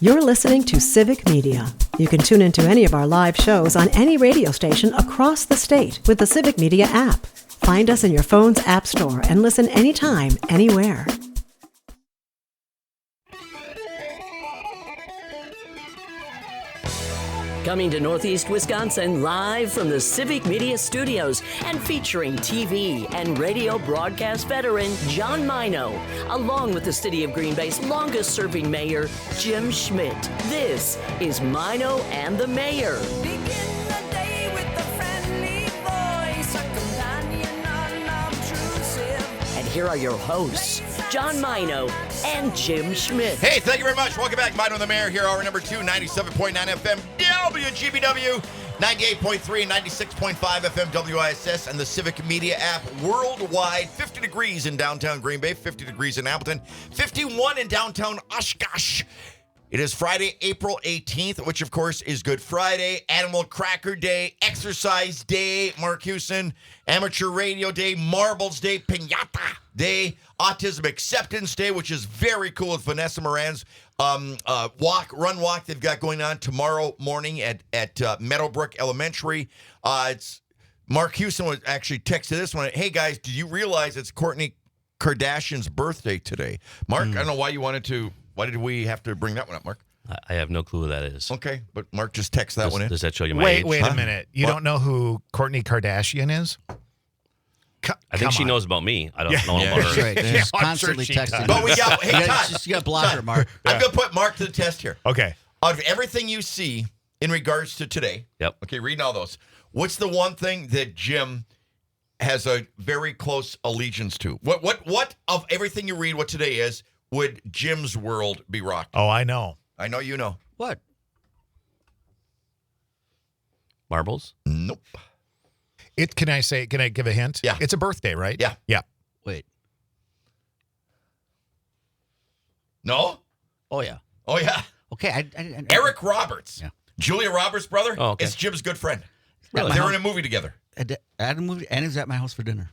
You're listening to Civic Media. You can tune into any of our live shows on any radio station across the state with the Civic Media app. Find us in your phone's app store and listen anytime, anywhere. Coming to Northeast Wisconsin live from the Civic Media Studios and featuring TV and radio broadcast veteran John Mino, along with the City of Green Bay's longest-serving mayor, Jim Schmidt. This is Mino and the Mayor. Begin the day with a friendly voice, a companion unobtrusive. And here are your hosts, John Mino and Jim Schmidt. Hey, thank you very much. Welcome back. Mino and the Mayor here, hour number 2, 97.9 FM, WGBW, 98.3 and 96.5 FM, WISS, and the Civic Media app worldwide. 50 degrees in downtown Green Bay, 50 degrees in Appleton, 51 in downtown Oshkosh. It is Friday, April 18th, which, of course, is Good Friday, Animal Cracker Day, Exercise Day, Mark Hewson, Amateur Radio Day, Marbles Day, Piñata Day, Autism Acceptance Day, which is very cool with Vanessa Moran's run walk they've got going on tomorrow morning at Meadowbrook Elementary. It's Mark Hewson was actually texted this one. Hey, guys, do you realize it's Kourtney Kardashian's birthday today? Mark, I don't know why you wanted to... Why did we have to bring that one up, Mark? I have no clue who that is. Okay, but Mark just texted that one in. Does that show you my age? Wait a minute. You don't know who Kourtney Kardashian is? I think she knows about me. I don't know about her. That's right. Yeah, There's I'm constantly sure she texting. does. But we got, hey, you Todd. got to block her, Mark. I'm going to put Mark to the test here. Okay. Out of everything you see in regards to today, Yep. okay, reading all those, what's the one thing that Jim has a very close allegiance to? What of everything you read, what today is, would Jim's world be rocked? Oh, I know. I know you know. What? Marbles? Nope. Can I give a hint? Yeah. It's a birthday, right? Yeah. Yeah. Wait. No? Oh, yeah. Oh, yeah. Okay. I Eric Roberts. Yeah. Julia Roberts' brother. Oh, okay. Is Jim's good friend. Really? They were in a movie together. Adam moved, and he's at my house for dinner.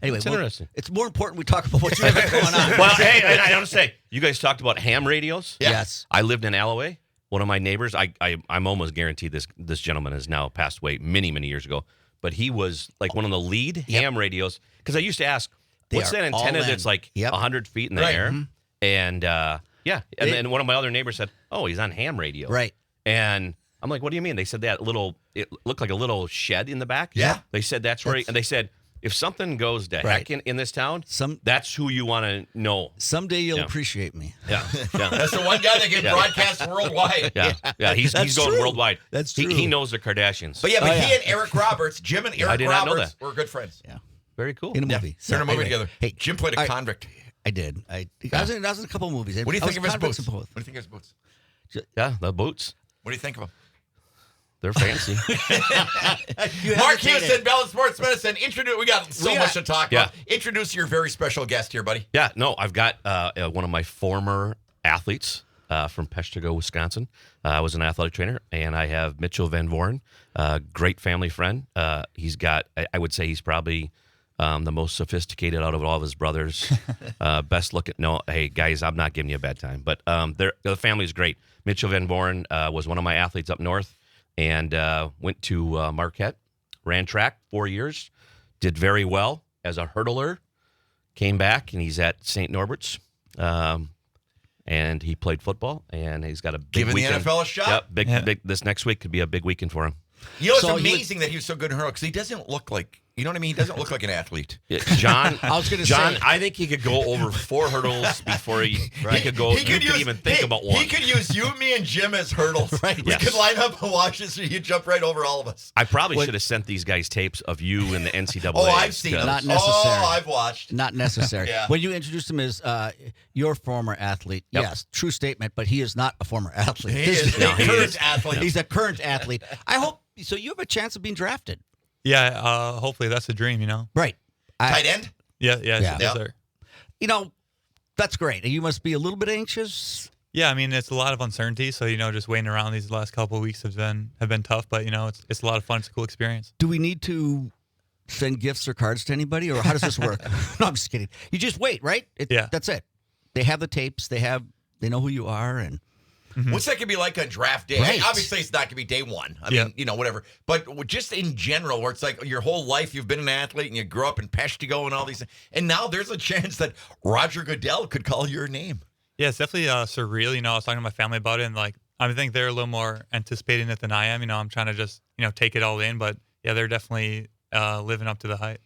Anyway, That's interesting. It's more important we talk about what you have going on. Well, hey, I want to say, you guys talked about ham radios. Yeah. Yes. I lived in Alloway. One of my neighbors, I'm almost guaranteed this gentleman has now passed away many, many years ago. But he was like one of the lead ham radios. Because I used to ask, what's They that are all antenna in. that's like Yep. 100 feet in the Right. air? Mm-hmm. And yeah. And then one of my other neighbors said, oh, he's on ham radio. Right. And I'm like, what do you mean? They said it looked like a little shed in the back. Yeah. They said that's where, and they said, if something goes to Right. heck in this town, Some- that's who you want to know. Someday you'll Yeah. appreciate me. Yeah. Yeah. That's the one guy that can broadcast worldwide. Yeah. He's That's going true. worldwide. That's He true. knows the Kardashians. But he yeah. and Eric Roberts, Jim and Eric did not know Roberts that. were good friends. Yeah. Very cool. In a Yeah. movie. They're in a movie anyway, together. Hey, Jim played a I- convict. I did. I was in a couple movies. What do you I think of was his convicts boots? in What both. do you think of his boots? Yeah, the boots. What do you think of them? They're fancy. Mark Hewson, Bell Sports Medicine. We got so much to talk about. Yeah. Introduce your very special guest here, buddy. Yeah, no, I've got one of my former athletes from Peshtigo, Wisconsin. I was an athletic trainer, and I have Mitchell Van Voren, great family friend. He's got, I would say he's probably the most sophisticated out of all of his brothers. Best looking. No, hey, guys, I'm not giving you a bad time, but the family's great. Mitchell Van Voren was one of my athletes up north and went to Marquette, ran track 4 years, did very well as a hurdler, came back, and he's at St. Norbert's. And he played football, and he's got a big Giving weekend. the NFL a shot? Yep, big. This next week could be a big weekend for him. You know, it's So he amazing that he was so good in hurdle because he doesn't look like, you know what I mean? He doesn't look like an athlete. Yeah, John, I was gonna John, say- I think he could go over 4 hurdles before he could go. He could even think about one. He could use you, me, and Jim as hurdles. Right. We Yes. could line up and watch this, so you jump right over all of us. I probably should have sent these guys tapes of you in the NCAA. Oh, I've seen them. Not necessary. Oh, I've watched. Not necessary. Yeah. When you introduced him as your former athlete, Yep. yes, true statement, but he is not a former athlete. He is a he current is. athlete. He's a current athlete. I hope so. You have a chance of being drafted, Yeah, hopefully that's the dream, you know? right? Tight end? Yeah, Yeah. yes, sir. You know, that's great. You must be a little bit anxious. Yeah, I mean, it's a lot of uncertainty, so, just waiting around these last couple of weeks have been tough, but, it's a lot of fun. It's a cool experience. Do we need to send gifts or cards to anybody, or how does this work? No, I'm just kidding. You just wait, right? Yeah. That's it. They have the tapes. They know who you are, and What's that going to be like on draft day? Right. Obviously, it's not going to be day one. I Yeah. mean, whatever. But just in general, where it's like your whole life you've been an athlete and you grew up in Peshtigo and all these things. And now there's a chance that Roger Goodell could call your name. Yeah, it's definitely surreal. I was talking to my family about it, and I think they're a little more anticipating it than I am. I'm trying to just take it all in, but yeah, they're definitely living up to the hype.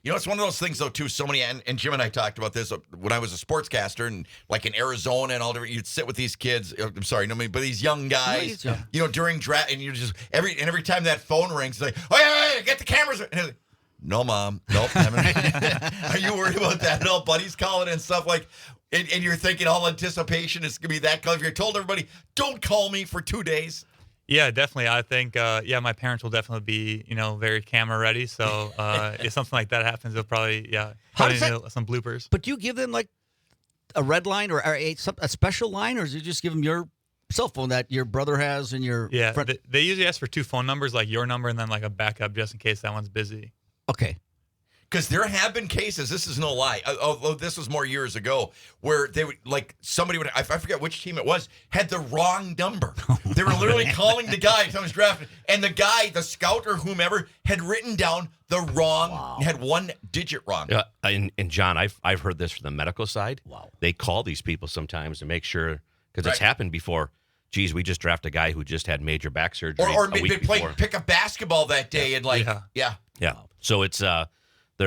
It's one of those things, though, too. So many, and Jim and I talked about this when I was a sportscaster, and like in Arizona and all different. You'd sit with these kids. I'm sorry, but these young guys, during draft, and you just every time that phone rings, it's like, oh yeah, get the cameras. And like, no, mom, nope. Are you worried about that? No, buddies calling and stuff like. And you're thinking all anticipation is gonna be that close. If you're told everybody, don't call me for 2 days. Yeah, definitely. I think, my parents will definitely be, very camera ready. So if something like that happens, they'll probably, some bloopers. But do you give them like a red line or a special line, or do you just give them your cell phone that your brother has and your friend? They usually ask for 2 phone numbers, like your number and then like a backup just in case that one's busy. Okay. Because there have been cases, this is no lie, although this was more years ago, where they would, somebody would, I forget which team it was, had the wrong number. They were literally calling the guy, someone's drafted, and the guy, the scout or whomever, had written down the wrong, had 1 digit wrong. Yeah, and John, I've heard this from the medical side. Wow. They call these people sometimes to make sure, because it's happened before. Geez, we just drafted a guy who just had major back surgery. Or a week they played before. pick up basketball that day and Yeah. So it's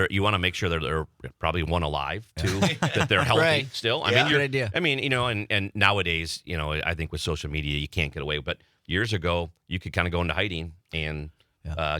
you want to make sure that they're probably one alive too, that they're healthy Right. still. Yeah. Good idea. I mean, and nowadays, I think with social media you can't get away. But years ago, you could kind of go into hiding and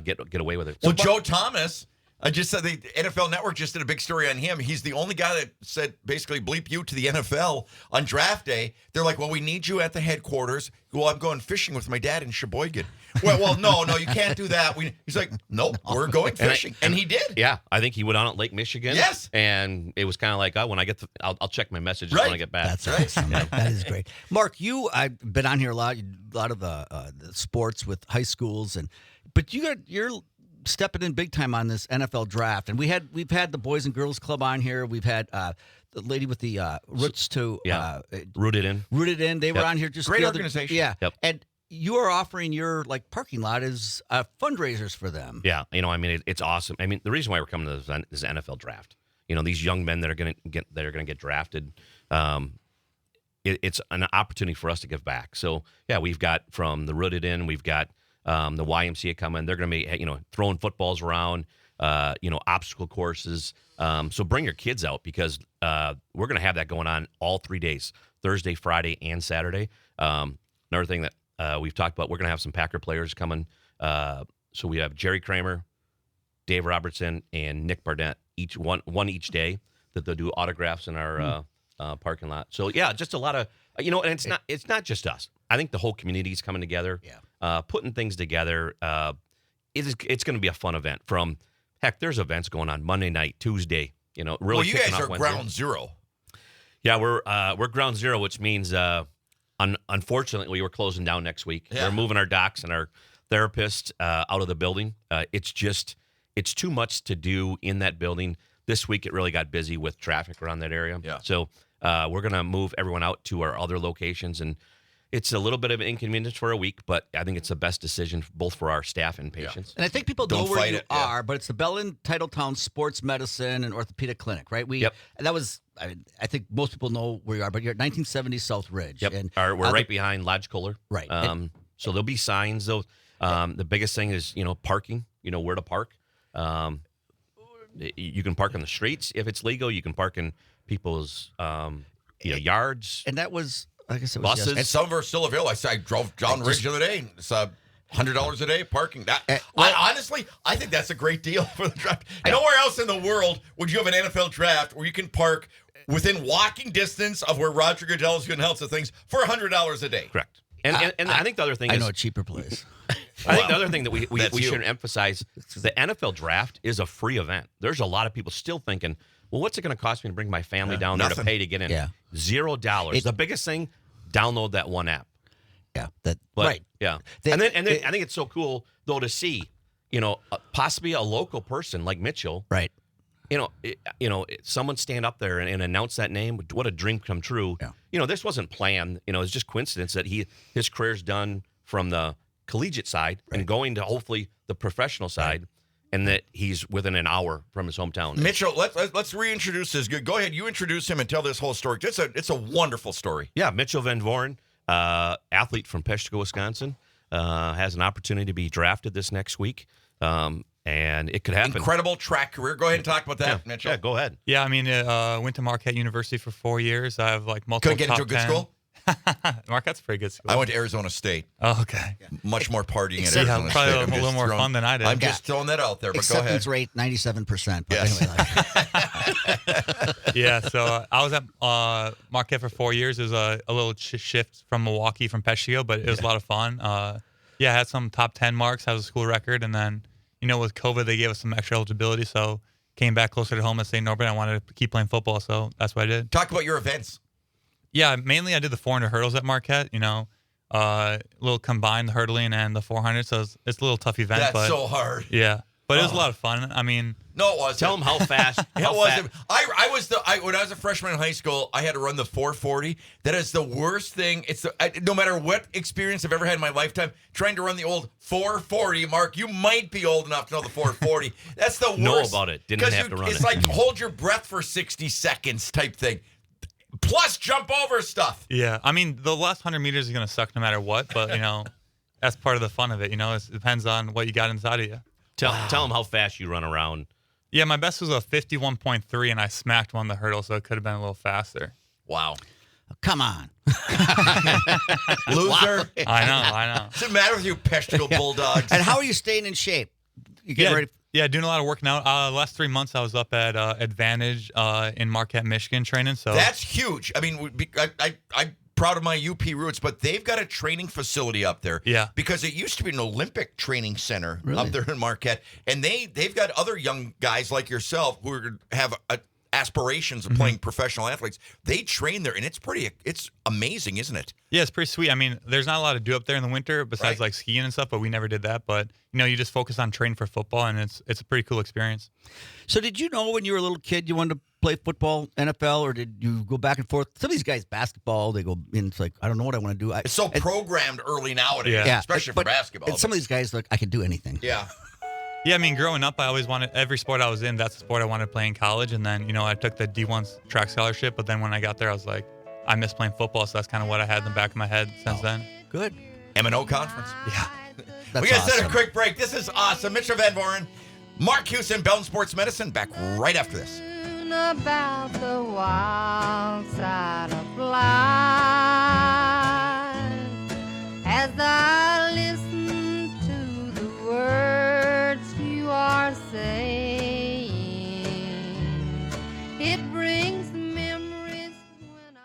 get away with it. Well, Joe Thomas, I just said the NFL Network just did a big story on him. He's the only guy that said basically bleep you to the NFL on draft day. They're like, well, we need you at the headquarters. Well, I'm going fishing with my dad in Sheboygan. Well, no, you can't do that. He's like, nope, we're going fishing. And he did. Yeah, I think he went on at Lake Michigan. Yes. And it was kind of like, when I get I'll check my messages when I get back. That's awesome. That is great. Mark, I've been on here a lot of the sports with high schools, but you're stepping in big time on this NFL draft, and we've had the Boys and Girls Club on here. We've had the lady with the roots to Rooted In. They were on here just Great the other- organization. Yeah, Yep. and you are offering your parking lot as fundraisers for them. Yeah, it's awesome. I mean, the reason why we're coming to this NFL draft, these young men that are going to get drafted, it's an opportunity for us to give back. So yeah, we've got from the Rooted In, we've got the YMCA coming. They're going to be throwing footballs around, obstacle courses. So bring your kids out because we're going to have that going on all 3 days: Thursday, Friday, and Saturday. Another thing that we've talked about, we're going to have some Packer players coming. So we have Jerry Kramer, Dave Robertson, and Nick Barnett, each one each day that they'll do autographs in our parking lot. So yeah, just a lot of and it's not just us. I think the whole community is coming together, putting things together. It's going to be a fun event. From heck, there's events going on Monday night, Tuesday. Really. Well, you guys kicking are off Wednesday. ground zero. Yeah, we're ground zero, which means unfortunately we're closing down next week. Yeah. We're moving our docs and our therapists out of the building. It's too much to do in that building. This week it really got busy with traffic around that area. Yeah. So we're going to move everyone out to our other locations, and it's a little bit of an inconvenience for a week, but I think it's the best decision both for our staff and patients. And I think people Don't know where fight you it, yeah. are, but it's the Bellin Titletown Sports Medicine and Orthopedic Clinic, right? Yep. And that was, I think most people know where you are, but you're at 1970 South Ridge. Yep. And We're right behind Lodge Kohler. Right. So there'll be signs. Though the biggest thing is parking. Where to park. You can park on the streets if it's legal. You can park in people's yards. And that was, I guess it was Buses. And some of them are still available. I drove down Ridge the other day. It's $100 a day parking. Honestly, I think that's a great deal for the draft. Nowhere else in the world would you have an NFL draft where you can park within walking distance of where Roger Goodell is going to help the things for $100 a day. Correct. And I think the other thing I is know a cheaper place. I think the other thing that we That's you. should emphasize, the NFL draft is a free event. There's a lot of people still thinking, well, what's it going to cost me to bring my family down there to nothing. pay to get in? Yeah. $0. The biggest thing, download that one app. Yeah. But, Right. Yeah. They- and then I think it's so cool though to see, possibly a local person like Mitchell, Right. someone stand up there and announce that name. What a dream come true. Yeah. This wasn't planned. It's just coincidence that his career's done from the collegiate side and going to hopefully the professional side, and that he's within an hour from his hometown. Mitchell, let's reintroduce this. Go ahead, you introduce him and tell this whole story. It's a wonderful story. Yeah, Mitchell Van Voren, athlete from Peshtigo, Wisconsin, has an opportunity to be drafted this next week. And it could happen. Incredible track career. Go ahead and talk about that, Mitchell. Yeah, go ahead. Yeah, I mean, went to Marquette University for 4 years. I have like multiple. Couldn't get into a good school? Marquette's a pretty good school. I went to Arizona State. Oh, okay. Much more partying at Yeah, Arizona probably State. a little more fun than I did. I'm just throwing that out there, but go ahead. Acceptance rate 97%. But Yes. anyway, Yeah, so I was at Marquette for 4 years. It was a little shift from Milwaukee, from Peshtigo, but it was a lot of fun. I had some top 10 marks, had a school record, and then, with COVID, they gave us some extra eligibility, so came back closer to home at St. Norbert. I wanted to keep playing football, so that's what I did. Talk about your events. Yeah, mainly I did the 400 hurdles at Marquette, a little combined, the hurdling and the 400, so it's a little tough event. That's but, so hard. Yeah, but it was a lot of fun. I mean, No, it wasn't. Tell them how fast. It wasn't. When I was a freshman in high school, I had to run the 440. That is the worst thing. No matter what experience I've ever had in my lifetime, trying to run the old 440. Mark, you might be old enough to know the 440. That's the worst. Know about it. Didn't have to run it's it. like hold your breath for 60 seconds type thing. Plus jump over stuff. yeah, I mean, the last 100 meters is going to suck no matter what, but, that's part of the fun of it. It depends on what you got inside of you. Tell them how fast you run around. Yeah, my best was a 51.3, and I smacked one of the hurdles, so it could have been a little faster. Wow. come on. Loser. I know. What's the matter with you, Peshtigo Bulldogs? And how are you staying in shape? You getting ready? Yeah, doing a lot of working out. Last 3 months, I was up at Advantage in Marquette, Michigan, training. So That's huge. I mean, I'm proud of my UP roots, but they've got a training facility up there. Yeah. Because it used to be an Olympic training center Really? up there in Marquette, and they've got other young guys like yourself who have aspirations of playing professional athletes. They train there, and it's amazing, isn't it? yeah, it's pretty sweet. I mean, there's not a lot to do up there in the winter besides Right. like skiing and stuff, but we never did that. But you just focus on training for football, and it's a pretty cool experience. So did you know when you were a little kid you wanted to play football, NFL, or did you go back and forth? Some of these guys, basketball, they go in, it's like, I don't know what I want to do. It's so programmed early nowadays, Yeah. especially but- for basketball. And some of these guys, look, I can do anything. yeah. Yeah, I mean, growing up, I always wanted every sport I was in. That's the sport I wanted to play in college, and then I took the D1 track scholarship. But then when I got there, I was like, I miss playing football, so that's kind of what I had in the back of my head since then. Good. M&O conference. Yeah. That's We got to set a awesome. quick break. This is awesome. Mitchell Van Voren, Mark Houston, Bell Sports Medicine, back right after this. About the wild side of life as I listen to the words you are saying, it brings memories when I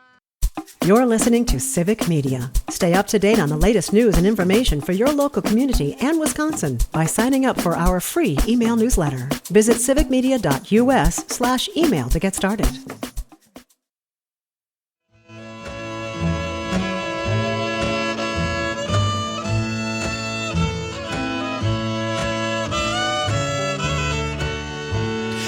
You're listening to Civic Media. Stay up to date on the latest news and information for your local community and Wisconsin by signing up for our free email newsletter. Visit civicmedia.us/email to get started.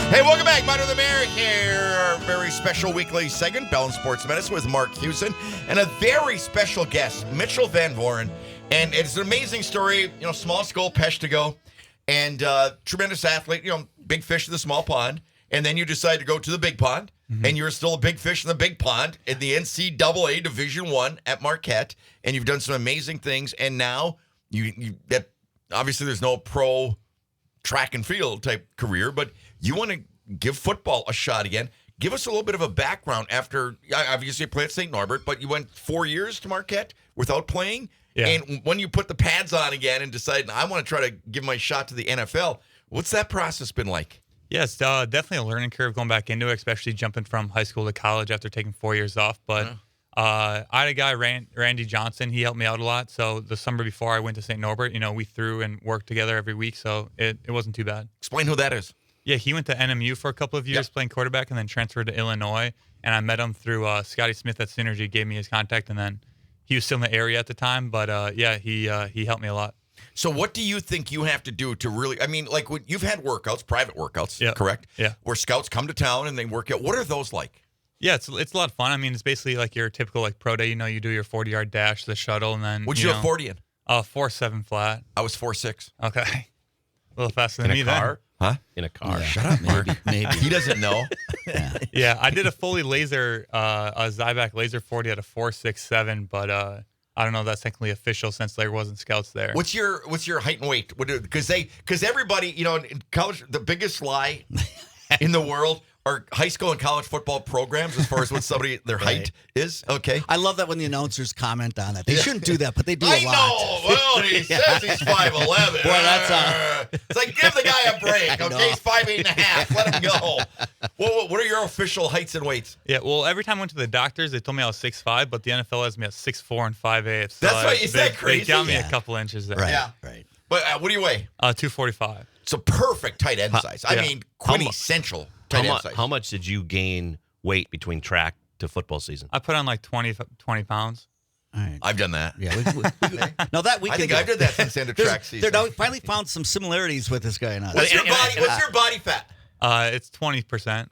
Hey, welcome back. Minor the Mayor here. Our very special weekly segment, Bell Sports Medicine with Mark Houston, and a very special guest, Mitchell Van Voren. And it's an amazing story, small school, Peshtigo, and tremendous athlete, big fish in the small pond. And then you decide to go to the big pond, and you're still a big fish in the big pond in the NCAA Division I at Marquette. And you've done some amazing things. And now that obviously there's no pro track and field type career, but you want to give football a shot again. Give us a little bit of a background after, obviously you played at St. Norbert, but you went 4 years to Marquette without playing. Yeah. And when you put the pads on again and decided, I want to try to give my shot to the NFL, what's that process been like? Yeah, it's definitely a learning curve going back into it, especially jumping from high school to college after taking 4 years off. But I had a guy, Randy Johnson. He helped me out a lot. So the summer before I went to St. Norbert, we threw and worked together every week. So it wasn't too bad. Explain who that is. Yeah, he went to NMU for a couple of years Yep. playing quarterback and then transferred to Illinois. And I met him through Scotty Smith at Synergy, gave me his contact. And then he was still in the area at the time. But he helped me a lot. So what do you think you have to do to really, I mean, like when you've had workouts, private workouts, Yeah. correct? Yeah. Where scouts come to town and they work out. What are those like? Yeah, it's a lot of fun. I mean, it's basically like your typical like pro day. You do your 40-yard dash, the shuttle, and then What'd you have 40 in? 4.7 flat. I was 4.6. Okay, a little faster than In me a car? Huh? In a car. Shut up, Mark. Maybe. He doesn't know. then. Yeah, I did a fully laser, a Zyback laser 40 at a 4.67, but I don't know if that's technically official since there wasn't scouts there. What's your height and weight? Because everybody, in college, the biggest lie in the world are high school and college football programs as far as what their height is. Okay. I love that when the announcers comment on that. They shouldn't do that, but they do a I lot. know. Well, he says he's 5'11". Boy, that's It's like, give the guy a break. I know. Okay, he's 5'8.5". Let him go. What are your official heights and weights? Yeah, well, every time I went to the doctors, they told me I was 6'5", but the NFL has me at 6'4" and 5'8". So That's right. Is that crazy? They got me Yeah. a couple inches there. Right, Yeah. right. But what do you weigh? 245. So perfect tight end size. I yeah. mean, quintessential tight end size. How much did you gain weight between track to football season? I put on like 20 pounds. All right. I've done that. Yeah. No, that we I can think do. I did that since the end of track season. Now we finally found some similarities with this guy and us. What's your body fat? It's 20%.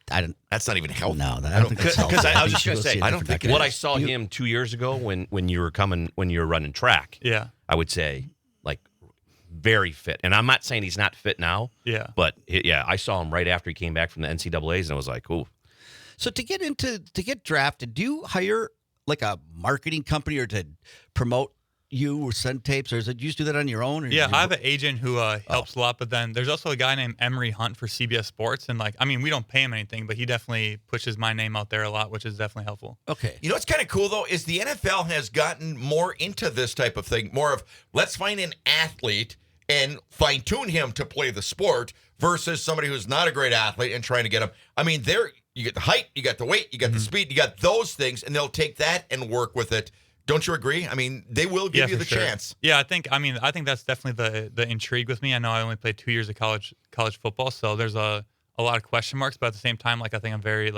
I don't. That's not even healthy. No, I don't think that's Because healthy. I was You just should going go to see say, a I don't different think what doctor. I saw him 2 years ago when you were running track, Yeah. I would say like very fit. And I'm not saying he's not fit now. Yeah. But I saw him right after he came back from the NCAAs, and I was like, ooh. So to get drafted, do you hire like a marketing company or to promote you or send tapes, or is it you just do that on your own? Or Yeah, you- I have an agent who helps a lot, but then there's also a guy named Emery Hunt for CBS Sports, and we don't pay him anything, but he definitely pushes my name out there a lot, which is definitely helpful. Okay. You know what's kind of cool, though, is the NFL has gotten more into this type of thing, more of let's find an athlete and fine-tune him to play the sport versus somebody who's not a great athlete and trying to get him. I mean, you get the height, you got the weight, you got the speed, you got those things, and they'll take that and work with it. Don't you agree? I mean, they will give you for the sure. chance. Yeah, I think that's definitely the intrigue with me. I know I only played 2 years of college football, so there's a lot of question marks, but at the same time, I think I'm very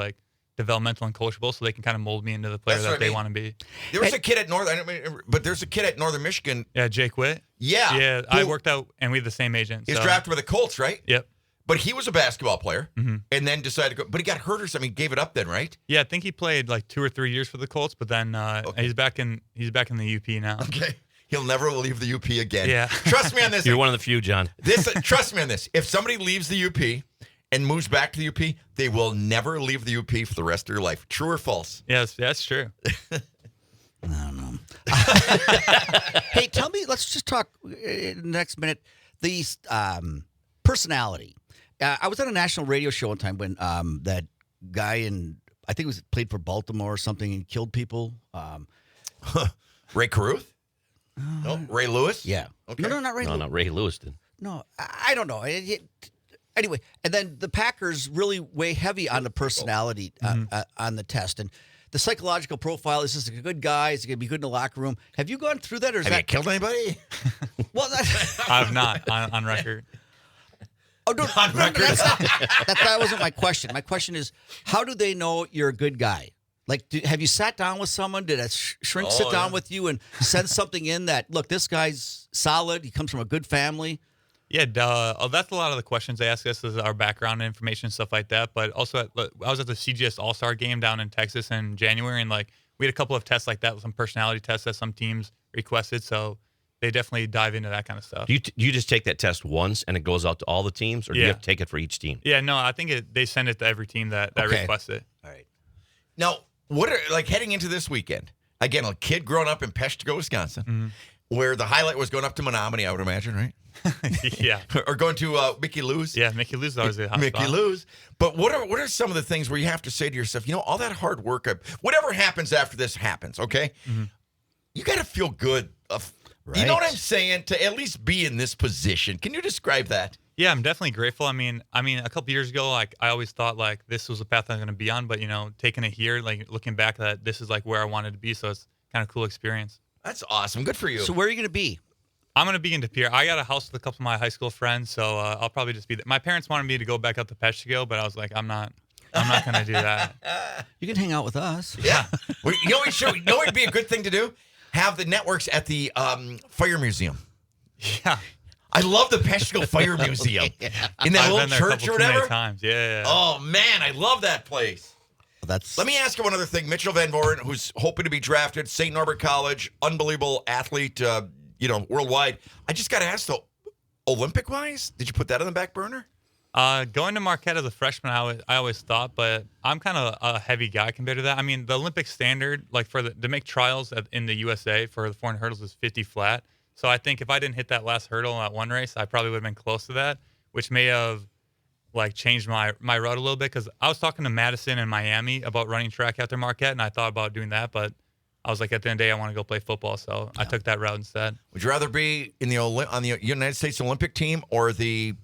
developmental and coachable, so they can kind of mold me into the player That's what that I they mean. want to be. There was a kid at there's a kid at Northern Michigan. Yeah, Jake Witt. Yeah. Yeah, I who- worked out, and we had the same agent. He was so- drafted by the Colts, right? Yep. But he was a basketball player Mm-hmm. and then decided to go. But he got hurt or something. Gave it up then, right? Yeah, I think he played 2 or 3 years for the Colts, but then he's back in the UP now. Okay. He'll never leave the UP again. Yeah. Trust me on this. You're one of the few, John. Trust me on this. If somebody leaves the UP and moves back to the UP, they will never leave the UP for the rest of their life. True or false? Yes, that's true. I don't know. Hey, tell me. Let's just talk in the next minute. The personality. I was on a national radio show one time when that guy I think it was played for Baltimore or something and killed people. Ray Caruth? No. Ray Lewis? Yeah. Okay. No, not Ray. No, not Ray Lewis did. No, I don't know. Anyway, and then the Packers really weigh heavy on the personality on the test. And the psychological profile, is this a good guy? Is he going to be good in the locker room? Have you gone through that? Or is Have you that killed anybody? Well, I have not on record. oh, no, On no, record. that wasn't my question. My question is, how do they know you're a good guy? Have you sat down with someone? Did a shrink sit down with you and send something in that, look, this guy's solid. He comes from a good family. Yeah, that's a lot of the questions they ask us is our background information and stuff like that. But also, I was at the CGS All-Star game down in Texas in January, and we had a couple of tests like that, some personality tests that some teams requested. So they definitely dive into that kind of stuff. Do you just take that test once and it goes out to all the teams, or do you Yeah. have to take it for each team? Yeah, no, I think they send it to every team that Okay. requests it. All right. Now, what are heading into this weekend? Again, a kid growing up in Peshtigo, Wisconsin, where the highlight was going up to Menominee, I would imagine, right? Yeah. Or going to Mickey Lou's. Yeah, Mickey Lou's is always a hot Mickey spot. Lou's. But what are some of the things where you have to say to yourself, all that hard work, whatever happens after this happens, okay? You got to feel good. You know what I'm saying? To at least be in this position. Can you describe that? Yeah, I'm definitely grateful. I mean, a couple years ago, I always thought this was the path I'm going to be on, but taking it here, looking back, that this is where I wanted to be. So it's kind of cool experience. That's awesome. Good for you. So where are you going to be? I'm going to be in De Pere. I got a house with a couple of my high school friends, so I'll probably just be there. My parents wanted me to go back up to Peshtigo, but I was like, I'm not going to do that. You can hang out with us. Yeah. Well, you know what it'd be a good thing to do? have the networks at the Fire Museum. Yeah. I love the Peshtigo Fire Museum in that I've little been there a church couple or too many whatever. times. Yeah. Oh man, I love that place. That's Let me ask you one other thing. Mitchell Van Voren, who's hoping to be drafted, St. Norbert College, unbelievable athlete, worldwide. I just got to ask though, Olympic-wise, did you put that on the back burner? Going to Marquette as a freshman, I always thought, but I'm kind of a heavy guy compared to that. I mean, the Olympic standard, like to make trials in the USA for the 400 hurdles is 50 flat. So I think if I didn't hit that last hurdle in that one race, I probably would have been close to that, which may have changed my route a little bit, because I was talking to Madison and Miami about running track after Marquette, and I thought about doing that, but I was like, at the end of the day, I want to go play football, so I took that route instead. Would you rather be in on the United States Olympic team or the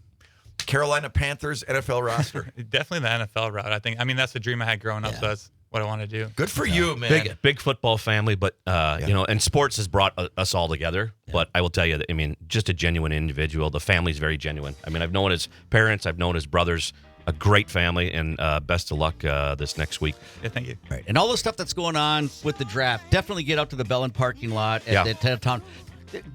Carolina Panthers NFL roster? Definitely the NFL route. I mean, that's the dream I had growing up, so that's what I want to do. Good for you, man. Big football family, but and sports has brought us all together. Yeah. But I will tell you that, I mean, just a genuine individual. The family's very genuine. I mean, I've known his parents, I've known his brothers. A great family, and best of luck this next week. Yeah, thank you. right. And all the stuff that's going on with the draft, definitely get out to the Bellin parking lot at the town.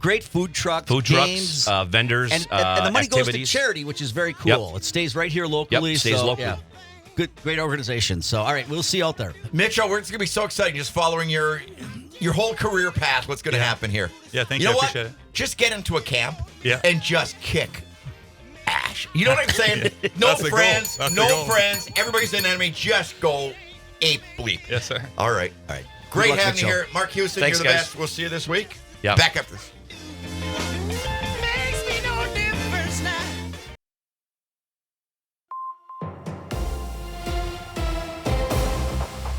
Great food trucks, games, vendors, and the money activities. goes to charity, which is very cool. Yep. It stays right here locally. Yep, stays local. Yeah. Good, great organization. So, all right, we'll see you out there. Mitchell, it's going to be so exciting just following your whole career path, what's going to happen here. Yeah, thank you. You know I what? appreciate it. Just get into a camp and just kick ash. You know what I'm saying? No That's the goal. friends, That's the goal. everybody's an enemy. Just go ape bleep. Yes, sir. All right. Great Great luck, having you Mitchell. here. Mark Houston, Thanks, you're the guys. best. We'll see you this week. Yeah. Back after this. Makes me no difference now.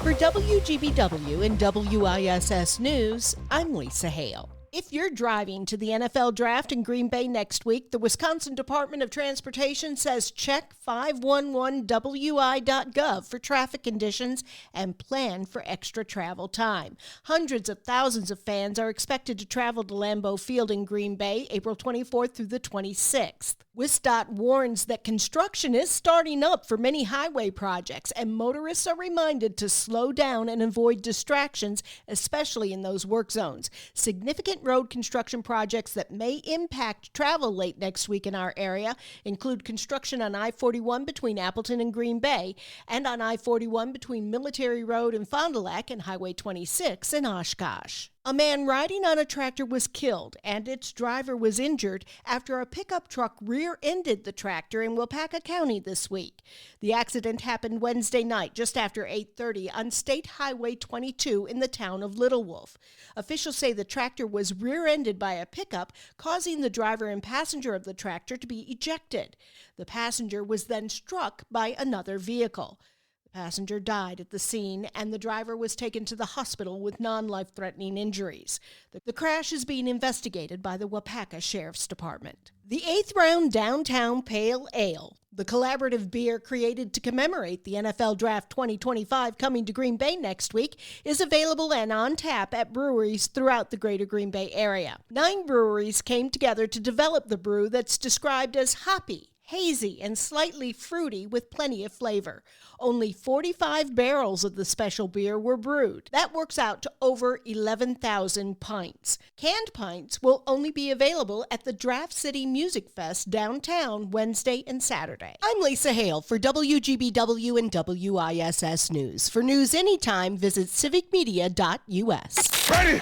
For WGBW and WISS News, I'm Lisa Hale. If you're driving to the NFL Draft in Green Bay next week, the Wisconsin Department of Transportation says check 511wi.gov for traffic conditions and plan for extra travel time. Hundreds of thousands of fans are expected to travel to Lambeau Field in Green Bay April 24th through the 26th. WISDOT warns that construction is starting up for many highway projects, and motorists are reminded to slow down and avoid distractions, especially in those work zones. Significant road construction projects that may impact travel late next week in our area include construction on I-41 between Appleton and Green Bay, and on I-41 between Military Road and Fond du Lac and Highway 26 in Oshkosh. A man riding on a tractor was killed, and its driver was injured after a pickup truck rear-ended the tractor in Waupaca County this week. The accident happened Wednesday night, just after 8:30, on State Highway 22 in the town of Little Wolf. Officials say the tractor was rear-ended by a pickup, causing the driver and passenger of the tractor to be ejected. The passenger was then struck by another vehicle. The passenger died at the scene, and the driver was taken to the hospital with non-life-threatening injuries. The crash is being investigated by the Waupaca Sheriff's Department. The 8th Round Downtown Pale Ale, the collaborative beer created to commemorate the NFL Draft 2025 coming to Green Bay next week, is available and on tap at breweries throughout the greater Green Bay area. 9 breweries came together to develop the brew that's described as hoppy, hazy, and slightly fruity with plenty of flavor. Only 45 barrels of the special beer were brewed. That works out to over 11,000 pints. Canned pints will only be available at the Draft City Music Fest downtown Wednesday and Saturday. I'm Lisa Hale for WGBW and WISS News. For news anytime, visit civicmedia.us.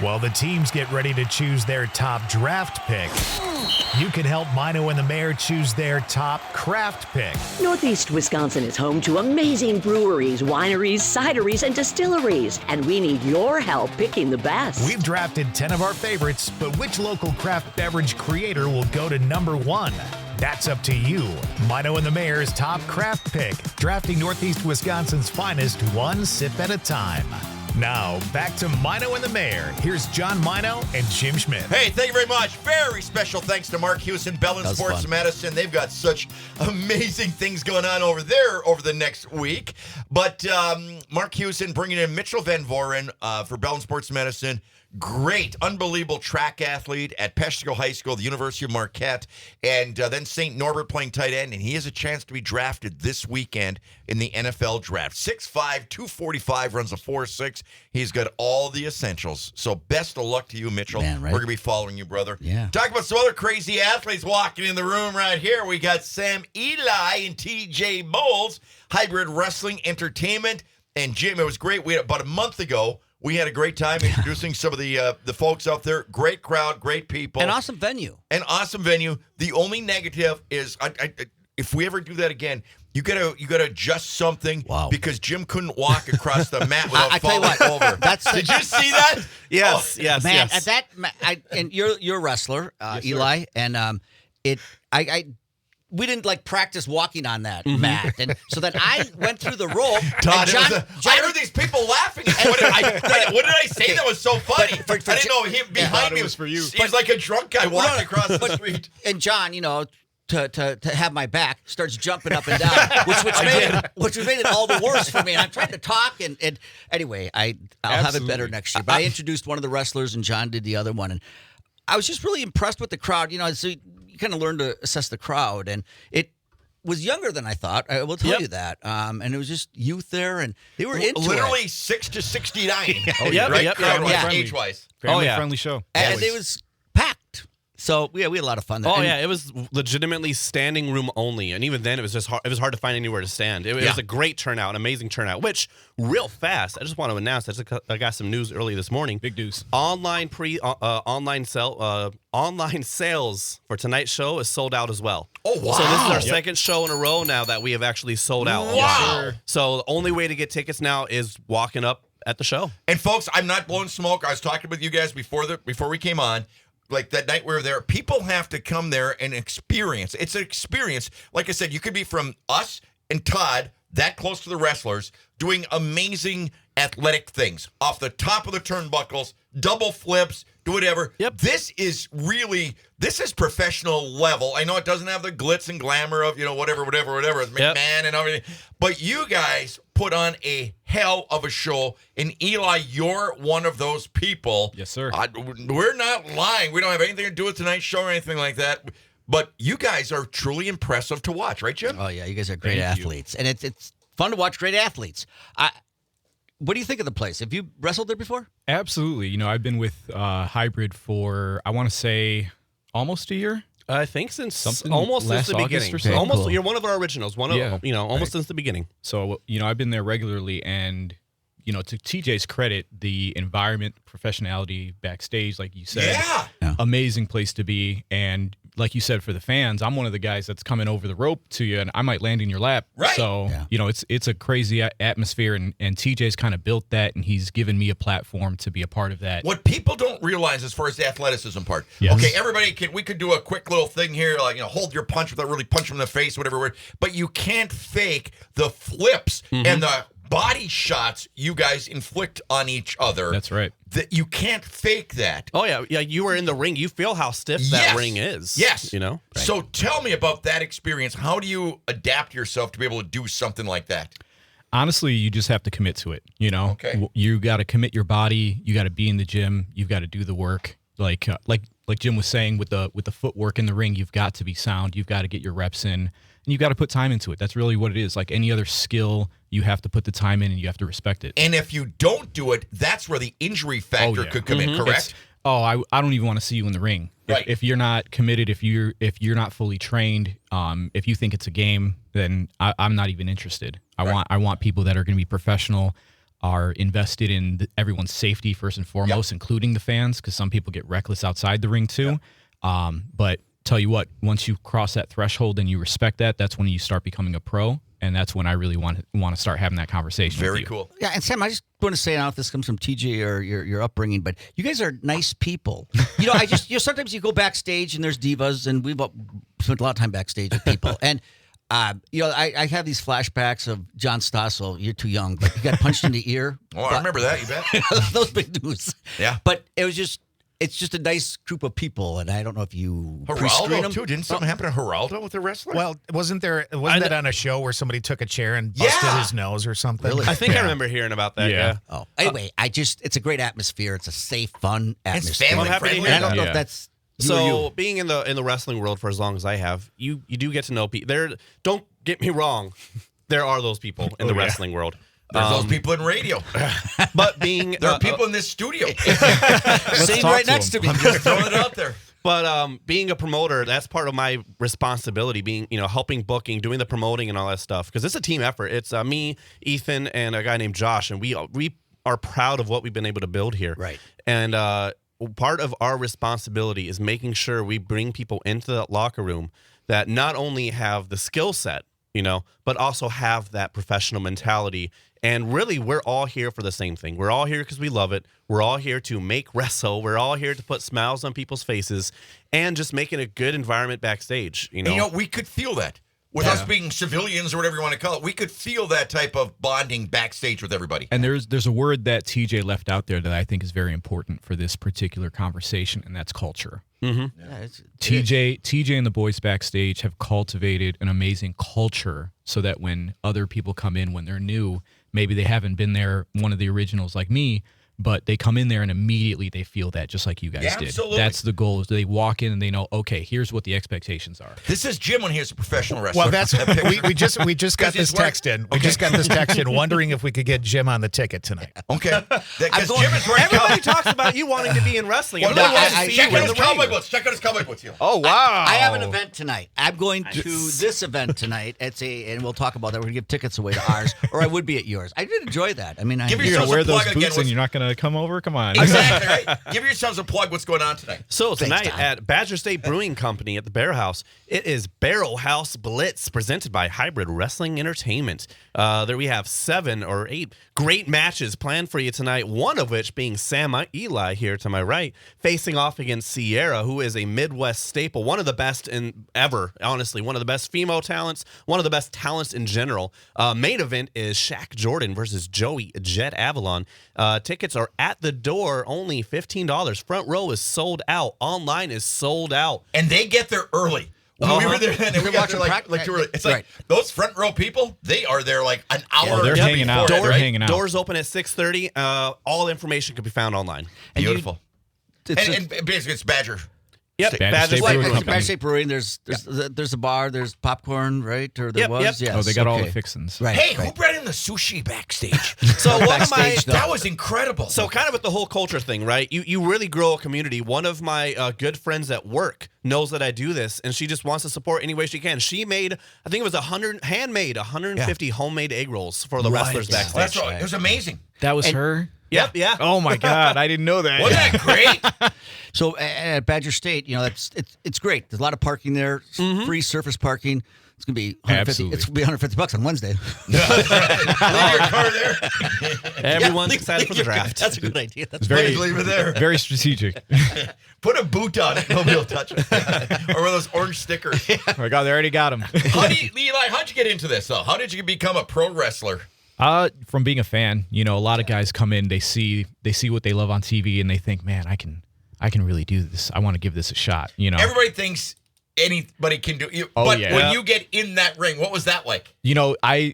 While the teams get ready to choose their top draft pick, you can help Mino and the Mayor choose their top craft pick. Northeast Wisconsin is home to amazing breweries, wineries, cideries, and distilleries, and we need your help picking the best. We've drafted 10 of our favorites, but which local craft beverage creator will go to number 1? That's up to you. Mino and the Mayor's top craft pick, drafting Northeast Wisconsin's finest one sip at a time. Now, back to Mino and the Mayor. Here's John Mino and Jim Schmidt. Hey, thank you very much. Very special thanks to Mark Houston, Bellin Sports Medicine. They've got such amazing things going on over there over the next week. But Mark Houston bringing in Mitchell Van Voren for Bellin Sports Medicine. Great, unbelievable track athlete at Peshtigo High School, the University of Marquette, and then St. Norbert playing tight end, and he has a chance to be drafted this weekend in the NFL Draft. 6'5", 245, runs a 4.6, He's got all the essentials. So best of luck to you, Mitchell. Man, right? We're going to be following you, brother. Yeah. Talk about some other crazy athletes walking in the room right here. We got Sam Eli and TJ Bowles, Hybrid Wrestling Entertainment. And Jim, it was great. We had about a month ago. We had a great time introducing some of the folks out there. Great crowd, great people. An awesome venue. An awesome venue. The only negative is if we ever do that again, you gotta adjust something. Wow. Because Jim couldn't walk across the mat without I tell you falling what, over. Did you see that? Yes, Oh, yes, Man, yes. at that, and you're a wrestler, Eli, and we didn't like practice walking on that mat, and so then I went through the rope. Todd, and I heard these people laughing. What did I say that was so funny? for I didn't know him behind me it was for you. He was like a drunk guy walking across the street. And John, to have my back, starts jumping up and down, which made it all the worse for me. And I'm trying to talk, and anyway, I'll have it better next year. But I introduced one of the wrestlers, and John did the other one, and I was just really impressed with the crowd. So you kind of learn to assess the crowd, and it was younger than I thought. I will tell you that. And it was just youth there, and they were into literally it. 6 to 69. Yep, right? yep, Crowd-wise, yeah. age-wise. Family-friendly show. And it was packed. So yeah, we had a lot of fun there. Oh And- yeah, it was legitimately standing room only, and even then, it was just hard. It was hard to find anywhere to stand. It was a great turnout, an amazing turnout. Which real fast, I just want to announce. I got some news early this morning. Big news. Online sales for tonight's show is sold out as well. Oh, wow. So this is our second show in a row now that we have actually sold out. Wow. So the only way to get tickets now is walking up at the show. And folks, I'm not blowing smoke. I was talking with you guys before we came on. Like that night we were there, people have to come there and experience. It's an experience. Like I said, you could be from us and Todd, that close to the wrestlers, doing amazing athletic things off the top of the turnbuckles, double flips, do whatever. Yep. This is professional level. I know it doesn't have the glitz and glamour of, whatever, McMahon and everything. But you guys put on a hell of a show. And Eli, you're one of those people. Yes, sir. We're not lying. We don't have anything to do with tonight's show or anything like that. But you guys are truly impressive to watch, right, Jim? Oh yeah, you guys are great Thank you. athletes, and it's fun to watch great athletes. What do you think of the place? Have you wrestled there before? Absolutely. I've been with Hybrid for, I want to say, almost a year. I think since Last since the August beginning. or so. Almost, Cool. you're one of our originals. Almost since the beginning. So, I've been there regularly, and, to TJ's credit, the environment, professionality backstage, like you said, Yeah. amazing place to be. And like you said, for the fans, I'm one of the guys that's coming over the rope to you, and I might land in your lap. Right. So, it's a crazy atmosphere, and TJ's kind of built that, and he's given me a platform to be a part of that. What people don't realize as far as the athleticism part. Yes. Okay, everybody, we could do a quick little thing here, like, hold your punch without really punching them in the face, whatever. But you can't fake the flips and the body shots you guys inflict on each other. That's right. That you can't fake that. Oh yeah. You were in the ring. You feel how stiff that ring is. Yes. So So tell me about that experience. How do you adapt yourself to be able to do something like that? Honestly, you just have to commit to it. Okay. You got to commit your body. You got to be in the gym. You've got to do the work. Like Jim was saying, with the footwork in the ring, you've got to be sound. You've got to get your reps in, and you've got to put time into it. That's really what it is. Like any other skill, you have to put the time in, and you have to respect it. And if you don't do it, that's where the injury factor yeah. could come in, correct? I don't even want to see you in the ring. Right. If you're not committed, if you're not fully trained, if you think it's a game, then I'm not even interested. I want people that are going to be professional, are invested in everyone's safety first and foremost, including the fans, because some people get reckless outside the ring too. But tell you what, once you cross that threshold and you respect that, that's when you start becoming a pro. And that's when I really want to start having that conversation. Very with you. cool. Yeah, and Sam, I just want to say, I don't know if this comes from TJ or your upbringing, but you guys are nice people. Sometimes you go backstage and there's divas, and we've spent a lot of time backstage with people. And, I have these flashbacks of John Stossel. You're too young, but you got punched in the ear. Oh, I remember that, you bet. Those big news. Yeah. But it's just a nice group of people, and I don't know if you pre-screen Geraldo, them. too. Didn't something happen to Geraldo with the wrestler? Well, wasn't that on a show where somebody took a chair and busted his nose or something? Really? I think I remember hearing about that. Yeah. Oh, anyway, it's a great atmosphere. It's a safe, fun it's atmosphere. family I'm happy to friendly. hear And I don't know Yeah. if that's you or So you. being in the wrestling world for as long as I have, you do get to know people. Don't get me wrong, there are those people in the wrestling world. There's those people in radio. But being There are people in this studio. Sitting right next to me. I'm just throwing it out there. But being a promoter, that's part of my responsibility. Being, helping booking, doing the promoting, and all that stuff. Because it's a team effort. It's me, Ethan, and a guy named Josh, and we are proud of what we've been able to build here. Right. And part of our responsibility is making sure we bring people into that locker room that not only have the skill set, but also have that professional mentality. And really, we're all here for the same thing. We're all here because we love it. We're all here to make wrestle. We're all here to put smiles on people's faces and just making a good environment backstage. And, we could feel that. With us being civilians or whatever you want to call it, we could feel that type of bonding backstage with everybody. And there's a word that TJ left out there that I think is very important for this particular conversation, and that's culture. Mm-hmm. Yeah, TJ and the boys backstage have cultivated an amazing culture so that when other people come in, when they're new, maybe they haven't been there, one of the originals like me, but they come in there and immediately they feel that, just like you guys did. Absolutely. That's the goal. Is they walk in and they know, okay, here's what the expectations are. This is Jim when he was a professional wrestler. Well, that's we just got Because this he's wearing- text in. We just got this text in, wondering if we could get Jim on the ticket tonight. Okay. Because Jim is wearing Everybody talks about you wanting to be in wrestling. Well, Everybody wants to I see check you out in his the cowboy ring. boots. Check out his cowboy boots. Oh, wow. I have an event tonight. I'm going to this event tonight. And we'll talk about that. We're going to give tickets away to ours, or I would be at yours. I did enjoy that. I mean, Give You're yourselves going a to wear plug those again. boots and you're not going to come over? Come on. Exactly, right? Give yourselves a plug. What's going on tonight? So tonight Tom. at Badger State Brewing Company at the Barrel House, it is Barrel House Blitz presented by Hybrid Wrestling Entertainment. There we have 7 or 8 great matches planned for you tonight, one of which being Sam Eli here to my right, facing off against Sierra, who is a Midwest staple, one of the best in ever, honestly, one of the best female talents, one of the best talents in general. Main event is Shaq Jordan versus Joey Jet Avalon. Tickets are at the door, only $15. Front row is sold out. Online is sold out. And they get there early. When we were there, and we got there like too early. It's like those front row people, they are there like an hour. they're hanging before out. it, They're right? hanging out. Doors open at 6:30. All information can be found online. Beautiful. It's And basically, it's Badger. Yep, Badger Badger State State Brewing Brewing Company. Badger State Brewing. There's a bar. There's popcorn, right? Or there Yep, was. yep. Yes. Oh, they got all the okay. fixins. Right. Hey, who right. brought in the sushi backstage? So one of my Backstage, though. That was incredible. So kind of with the whole culture thing, right? You really grow a community. One of my good friends at work knows that I do this, and she just wants to support any way she can. She made, I think it was 150 homemade egg rolls for the wrestlers yeah. backstage. That's right. It was amazing. That was her? Yep, yeah. Oh, my God. I didn't know that. Wasn't that great? So at Badger State, it's great. There's a lot of parking there, free surface parking. It's gonna be $150. Absolutely. It's gonna be $150 on Wednesday. Leave your car there. Everyone's excited for the draft. That's a good idea. That's Very, Leave it there. very strategic. Put a boot on it. Nobody will touch it. Or one of those orange stickers. Oh, my God, they already got him. Eli, how'd you get into this, though? How did you become a pro wrestler? From being a fan, a lot of guys come in, they see what they love on TV, and they think, man, I can really do this. I want to give this a shot. Everybody thinks anybody can do it. Oh, But yeah. when you get in that ring, what was that like? I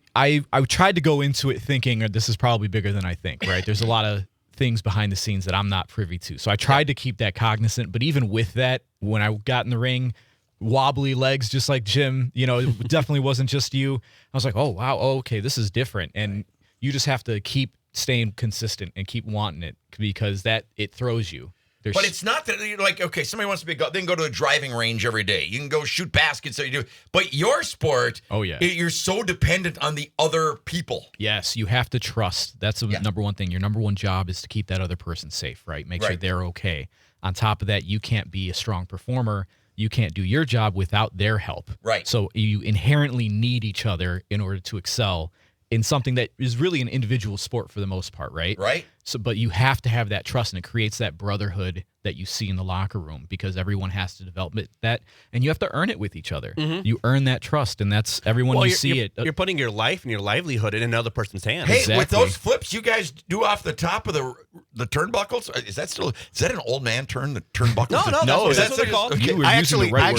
tried to go into it thinking this is probably bigger than I think, right? There's a lot of things behind the scenes that I'm not privy to. So I tried to keep that cognizant, but even with that, when I got in the ring, wobbly legs just like Jim, it definitely wasn't just you. I was like, oh, wow, okay, this is different. And you just have to keep staying consistent and keep wanting it because it throws you. But it's not that you're like, okay, somebody wants to be, they can go to a driving range every day. You can go shoot baskets. So you do. But your sport, Oh, yeah. You're so dependent on the other people. Yes, you have to trust. That's the number one thing. Your number one job is to keep that other person safe, right? Make sure Right. they're okay. On top of that, you can't be a strong performer. You can't do your job without their help. Right. So you inherently need each other in order to excel in something that is really an individual sport for the most part, right? Right. So, but you have to have that trust, and it creates that brotherhood that you see in the locker room because everyone has to develop that, and you have to earn it with each other. You earn that trust, and that's everyone you see it. You're putting your life and your livelihood in another person's hands. Hey, Exactly. with those flips you guys do off the top of the turnbuckles, is that an old man turn? The turnbuckles? No, No, that's what they're called. You were I using the actually right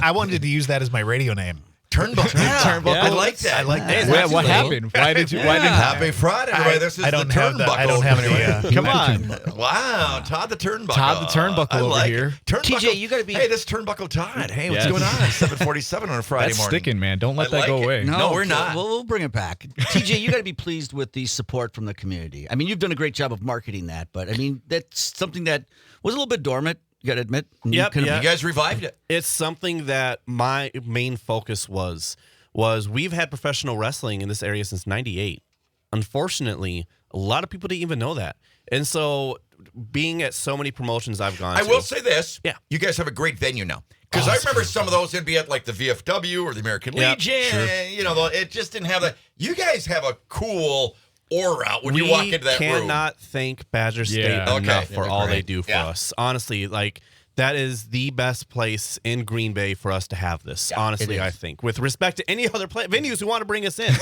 word. wanted to use that as my radio name. Turnbuckle. Yeah, I like that. I like that. Well, what happened? Why did you? Why didn't? Happy Friday, everybody. This is I the don't have Turnbuckle. I don't have any. Come on. Wow, Todd the Turnbuckle. Todd the Turnbuckle I over like here. it. Turnbuckle. TJ, you gotta be- Hey, this Turnbuckle Todd. Hey, what's Yes. going on? 7:47 on a Friday That's morning. sticking, man. Don't let I that like go it. away. No, we're not. We'll bring it back. TJ, you got to be pleased with the support from the community. I mean, you've done a great job of marketing that, but I mean, that's something that was a little bit dormant. You got to admit. And Yep, you yeah. You guys revived it. It's something that my main focus was we've had professional wrestling in this area since 98. Unfortunately, a lot of people didn't even know that. And so being at so many promotions I've gone I to. will say this. Yeah. You guys have a great venue now. Because I remember some of those would be at like the VFW or the American Yep, Legion. sure. You know, it just didn't have that. You guys have a cool aura when you walk into that room. We cannot thank Badger State Yeah. enough Okay. for Yeah, all great. they do for Yeah. us. Honestly, like that is the best place in Green Bay for us to have this. Honestly, I think, with respect to any other venues who want to bring us in,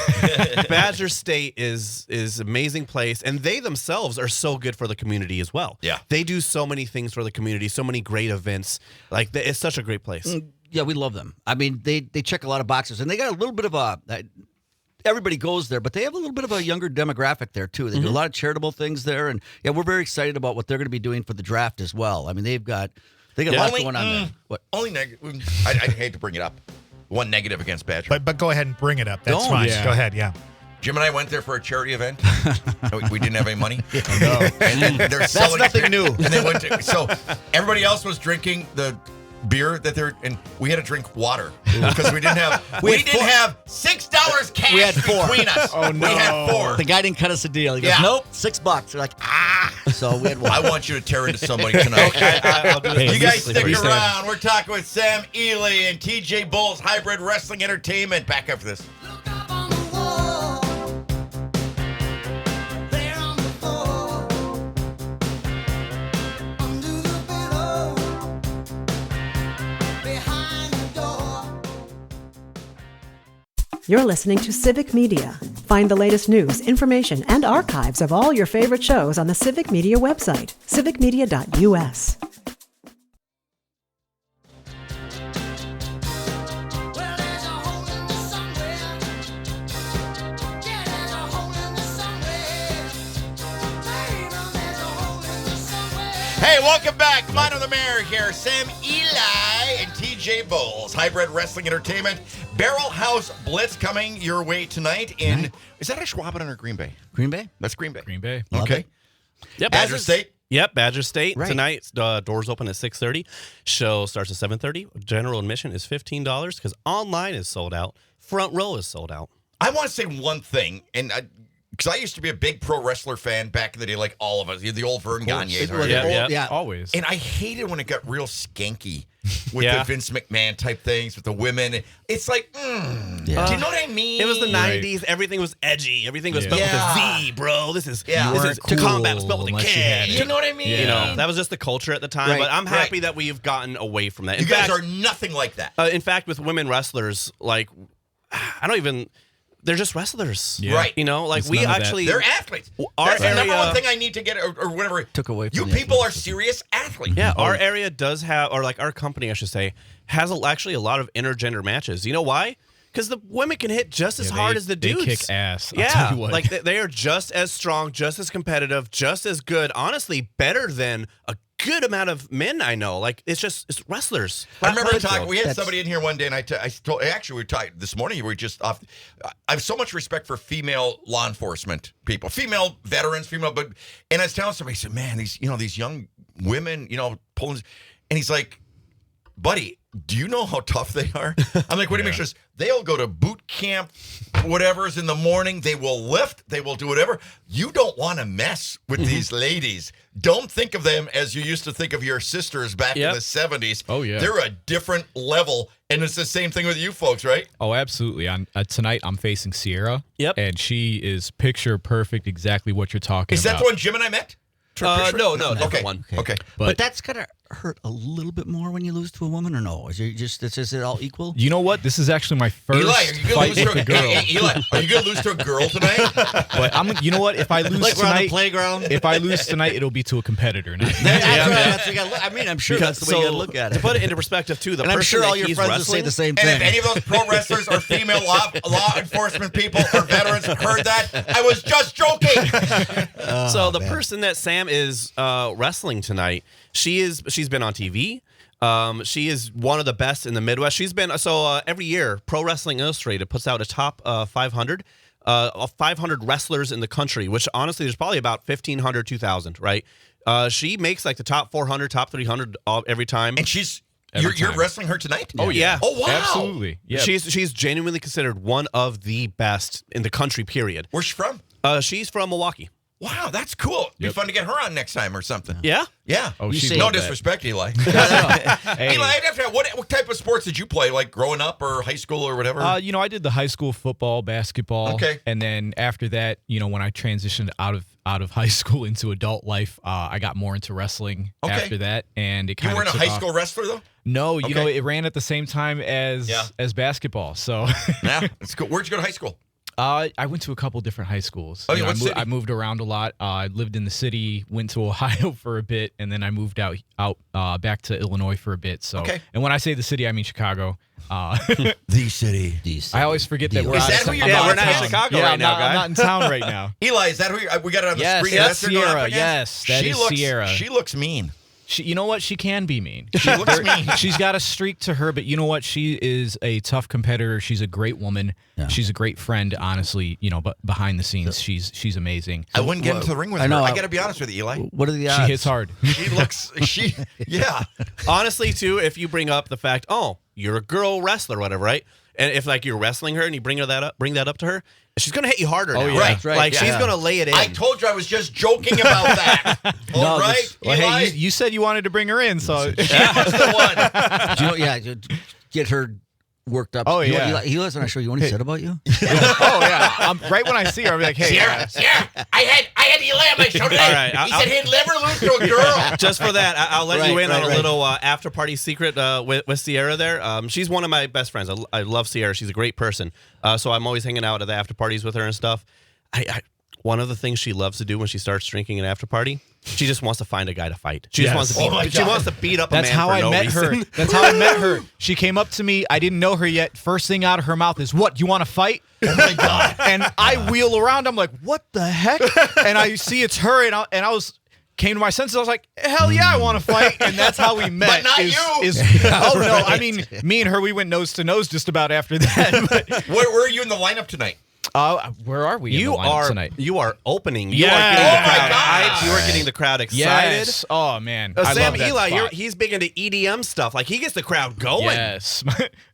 Badger State is amazing place, and they themselves are so good for the community as well. Yeah. They do so many things for the community, so many great events. Like it's such a great place. Yeah, we love them. I mean, they check a lot of boxes, and they got a little bit of a. Everybody goes there, but they have a little bit of a younger demographic there too. They do a lot of charitable things there, and yeah, we're very excited about what they're going to be doing for the draft as well. I mean, they got a lot going on there. What? Only negative. I hate to bring it up. One negative against Badger. But go ahead and bring it up. That's Don't. fine. Yeah. Go ahead. Yeah. Jim and I went there for a charity event. We didn't have any money. And they're selling nothing new. And they went to, so everybody else was drinking the beer that they're, and we had to drink water because we didn't have have $6 cash We had four. between us. Oh, no. We had four. The guy didn't cut us a deal. He goes, Yeah. nope, $6. We're like, So we had one. I want you to tear into somebody tonight. I'll do Hey, You guys stick Please, Sam. around. We're talking with Sam Ely and TJ Bulls Hybrid Wrestling Entertainment. Back after this. Look up on the wall. There on the floor. Under the pillow. Behind the door. You're listening to Civic Media. Find the latest news, information, and archives of all your favorite shows on the Civic Media website, civicmedia.us. Well, there's a hole in the somewhere. Yeah, there's a hole in the somewhere. Baby, there's a hole in the somewhere. Hey, welcome back. Mine on the Mayor here. Sam Ely and TJ Bulls, Hybrid Wrestling Entertainment. Barrel House Blitz coming your way tonight in, is that Ashwaubenon or Green Bay? Green Bay? That's Green Bay. Green Bay. Okay. Yep. Badger State. Yep, Badger State Right. tonight. Doors open at 6:30. Show starts at 7:30. General admission is $15 because online is sold out. Front row is sold out. I want to say one thing, and because I used to be a big pro wrestler fan back in the day, like all of us, the old Vern Gagne's. It was Yeah, old- yeah. yeah. Always. And I hated when it got real skanky with Yeah. the Vince McMahon type things with the women. It's like, do you know what I mean? It was the Right. 90s. Everything was edgy. Everything was Yeah. spelled Yeah. with a Z, bro. This is Yeah. You this is weren't combat cool was spelled with a unless you had K. it. You know what I mean? You know, that was just the culture at the time. Right. But I'm Right. happy that we've gotten away from that. You In guys fact, are nothing like that. in fact, with women wrestlers, like I don't even. They're just wrestlers, Yeah. Right. You know, like It's we none of that. actually. They're athletes. Our That's the number area- one thing I need to get, or whatever. Took away from You the people are athleticism. serious athletes. Yeah, our area does have, or like our company, I should say, has actually a lot of intergender matches. You know why? Because the women can hit just as Yeah, hard they- as the they dudes. kick ass, I'll Yeah, tell you what. like they are just as strong, just as competitive, just as good. Honestly, better than a good amount of men I know. Like it's wrestlers. I remember Flat talking. We had That's- somebody in here one day, and I told. Actually, we talked this morning. We were just off. I have so much respect for female law enforcement people, female veterans, but and I was telling somebody, I said, "Man, these young women, pulling," and he's like, "Buddy, do you know how tough they are?" I'm like, "What do you mean?" She goes, "They'll go to boot camp, whatever's in the morning. They will lift. They will do whatever. You don't want to mess with these ladies. Don't think of them as you used to think of your sisters back in Yep. the 70s. Oh, yeah. They're a different level, and it's the same thing with you folks, right? Oh, absolutely. On tonight, I'm facing Sierra. Yep. And she is picture perfect, exactly what you're talking Is about. that the one Jim and I met? No, Okay. one. Okay. But that's kind of hurt a little bit more when you lose to a woman, or no? Is it all equal? You know what? This is actually my first Eli, are you gonna fight lose to with a girl. Eli, are you gonna lose to a girl tonight? But you know what? If I lose Like we're on the tonight, playground. if I lose tonight, it'll be to a competitor. Not That's what you gotta look. I mean, I'm sure that's the way you gotta look at it. To put it into perspective, too, the and person I'm sure all that your he's friends will wrestling, say the same And thing. if any of those pro wrestlers or female law enforcement people or veterans heard that, I was just joking. so the person that Sam is wrestling tonight, she's been on TV. She is one of the best in the Midwest. She's been every year, Pro Wrestling Illustrated puts out a top 500 of 500 wrestlers in the country, which honestly there's probably about 1,500, 2,000, right? She makes like the top 400, top 300 every time. And you're wrestling her tonight? Oh yeah. Oh wow. Absolutely. Yeah. She's genuinely considered one of the best in the country. Period. Where's she from? She's from Milwaukee. Wow, that's cool. Be fun to get her on next time or something. Yeah. Yeah. Oh, You she'd say- No love that. disrespect, Eli. Hey. Eli, I'd have to, what type of sports did you play, like growing up or high school or whatever? I did the high school football, basketball. Okay. And then after that, when I transitioned out of high school into adult life, I got more into wrestling Okay. after that, and it you kind of weren't a high school wrestler, though? No, Okay. it ran at the same time as basketball. So Yeah. That's cool. Where'd you go to high school? I went to a couple different high schools. Oh, yeah, what city? I moved around a lot. I lived in the city, went to Ohio for a bit, and then I moved out back to Illinois for a bit. So, Okay. And when I say the city, I mean Chicago. The city. I always forget that we're Is out that of who you're I'm Yeah, out we're of not in town. Chicago Yeah, right I'm now, not, guy. I'm not in town right now. Eli, is that who we got it on the Yes, screen? that's That's her going up Sierra. against? Yes, that she is looks, Sierra. She looks mean. You know what? She can be mean. She looks mean. She's got a streak to her, but you know what? She is a tough competitor. She's a great woman. Yeah. She's a great friend, honestly. But behind the scenes, she's amazing. I wouldn't get into the ring with I her. know. I got to be honest with you, Eli. What are the odds? She hits hard. She looks, yeah. Honestly, too, if you bring up the fact, you're a girl wrestler, or whatever, right? And if like you're wrestling her and you bring that up to her, she's gonna hit you harder. Oh, now. yeah. Right. That's right. Like Yeah. she's gonna lay it in. I told you I was just joking about that. All right, Well, Eli? hey, you said you wanted to bring her in, so She was the one. Do you know, get her worked up. Oh, You know, yeah. Eli, when I show you what he said about you? oh yeah. Right when I see her, I'm like, hey, Sierra, I had Eli on my show today. All right, he said he'd never lose to a girl. Just for that, I'll let you Right, in on right, a little after party secret with Sierra there. She's one of my best friends. I love Sierra. She's a great person. So I'm always hanging out at the after parties with her and stuff. One of the things she loves to do when she starts drinking an after party, she just wants to find a guy to fight. She just wants to Oh my beat, she God. wants to beat up That's a man how for I no met reason. her. That's how I met her. She came up to me. I didn't know her yet. First thing out of her mouth is, "What? You want to fight?" Oh my God. And I wheel around. I'm like, "What the heck?" And I see it's her, and I was came to my senses. I was like, "Hell yeah, I want to fight!" And that's how we met. But not you. Oh no, I mean, me and her, we went nose to nose just about after that. But, Where are you in the lineup tonight? where are we? in You the lineup are tonight? you are opening. Yeah. You are getting Oh the my crowd God. hyped. You are getting the crowd excited. Yes. Oh man, I Sam love that Eli, spot. he's big into EDM stuff. Like he gets the crowd going. Yes.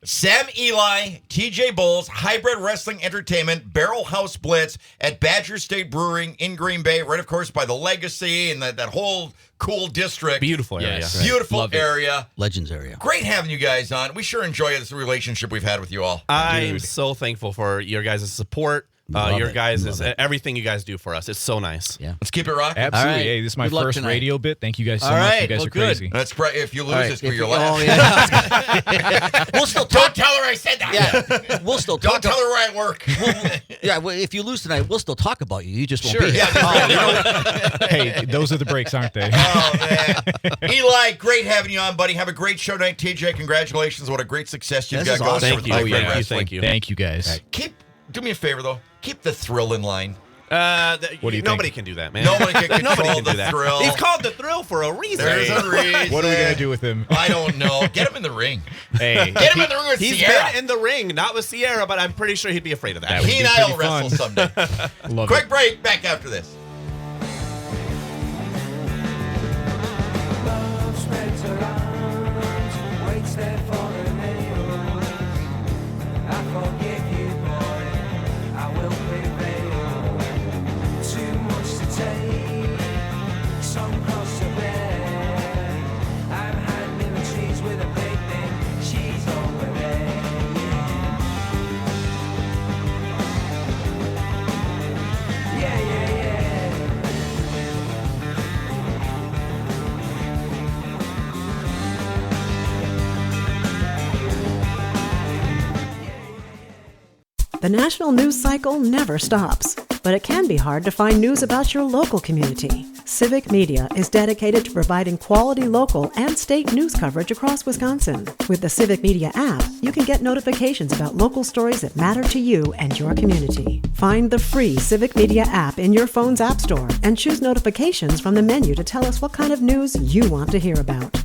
Sam Eli, TJ Bowles, Hybrid Wrestling Entertainment, Barrel House Blitz at Badger State Brewing in Green Bay, right, of course, by the Legacy and that whole cool district. Beautiful area. Yes. Beautiful Love it. area. Legends area. Great having you guys on. We sure enjoy this relationship we've had with you all. I am so thankful for your guys' support. Love Your it. guys' Love it. everything you guys do for us. It's so nice. Yeah. Let's keep it rocking. Absolutely. All right. Hey, this is my Good luck first tonight. radio bit. Thank you guys so All much. right. You guys Well, are good. crazy. That's if you lose, All right. it's for If your you- laugh. oh, yeah. We'll still Don't talk. tell her I said that. Yeah. We'll still Don't talk. tell her where I work. Yeah. Well, if you lose tonight, we'll still talk about you. You just won't Sure. be here. Hey, those are the breaks, aren't they? Oh, man. Eli, great having you on, buddy. Have a great show tonight. TJ, congratulations. What a great success you've This got is going. awesome. here Thank with you. Hybrid Thank you. Wrestling. Thank you. Thank you guys. Do me a favor, though. Keep the thrill in line. What do you Nobody think? can do that, man. Nobody can control Nobody can the do that. thrill. He's called the thrill for a reason. There's a reason. What are we gonna do with him? I don't know. Get him in the ring. Hey, Get him in the ring with He's Sierra. been in the ring, not with Sierra, but I'm pretty sure he'd be afraid of that. That would He be and I will pretty wrestle fun. someday. love Quick it. break. Back after this. Yeah, yeah, yeah. The national news cycle never stops, but it can be hard to find news about your local community. Civic Media is dedicated to providing quality local and state news coverage across Wisconsin. With the Civic Media app, you can get notifications about local stories that matter to you and your community. Find the free Civic Media app in your phone's app store and choose notifications from the menu to tell us what kind of news you want to hear about.